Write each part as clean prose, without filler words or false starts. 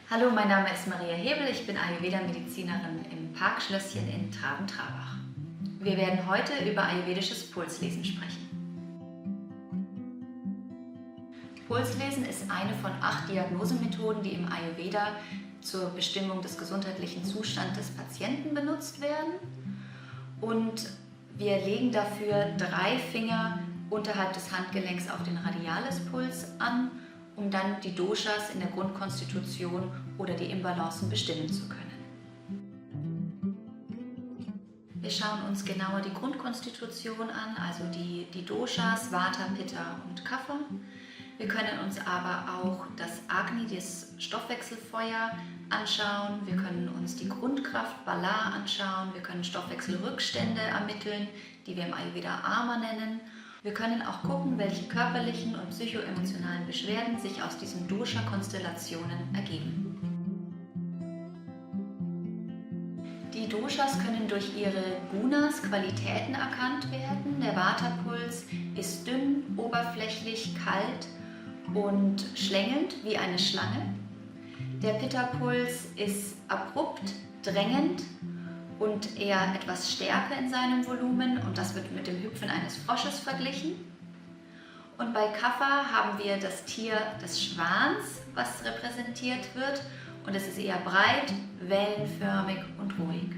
Hallo, mein Name ist Maria Hebel, ich bin Ayurveda-Medizinerin im Parkschlösschen in Traben-Trarbach. Wir werden heute über ayurvedisches Pulslesen sprechen. Pulslesen ist eine von 8 Diagnosemethoden, die im Ayurveda zur Bestimmung des gesundheitlichen Zustands des Patienten benutzt werden. Und wir legen dafür 3 Finger unterhalb des Handgelenks auf den Radialispuls an, um dann die Doshas in der Grundkonstitution oder die Imbalancen bestimmen zu können. Wir schauen uns genauer die Grundkonstitution an, also die Doshas, Vata, Pitta und Kapha. Wir können uns aber auch das Agni, das Stoffwechselfeuer, anschauen. Wir können uns die Grundkraft Bala anschauen. Wir können Stoffwechselrückstände ermitteln, die wir im Ayurveda Ama nennen. Wir können auch gucken, welche körperlichen und psychoemotionalen Beschwerden sich aus diesen Dosha-Konstellationen ergeben. Die Doshas können durch ihre Gunas, Qualitäten erkannt werden. Der Vata-Puls ist dünn, oberflächlich, kalt und schlängelnd wie eine Schlange. Der Pitta-Puls ist abrupt, drängend und eher etwas stärker in seinem Volumen, und das wird mit dem Hüpfen eines Frosches verglichen. Und bei Kapha haben wir das Tier des Schwans, was repräsentiert wird, und es ist eher breit, wellenförmig und ruhig.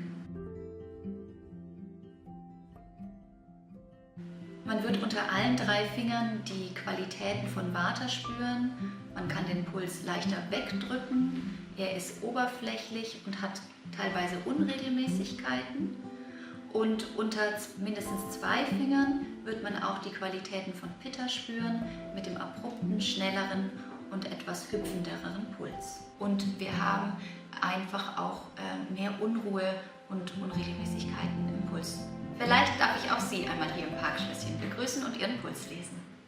Man wird unter allen 3 Fingern die Qualitäten von Vata spüren. Man kann den Puls leichter wegdrücken. Er ist oberflächlich und hat teilweise Unregelmäßigkeiten. Und unter mindestens 2 Fingern wird man auch die Qualitäten von Pitta spüren, mit dem abrupten, schnelleren und etwas hüpfenderen Puls. Und wir haben einfach auch mehr Unruhe und Unregelmäßigkeiten im Puls. Vielleicht darf ich auch Sie einmal hier im Parkschlösschen begrüßen und Ihren Puls lesen.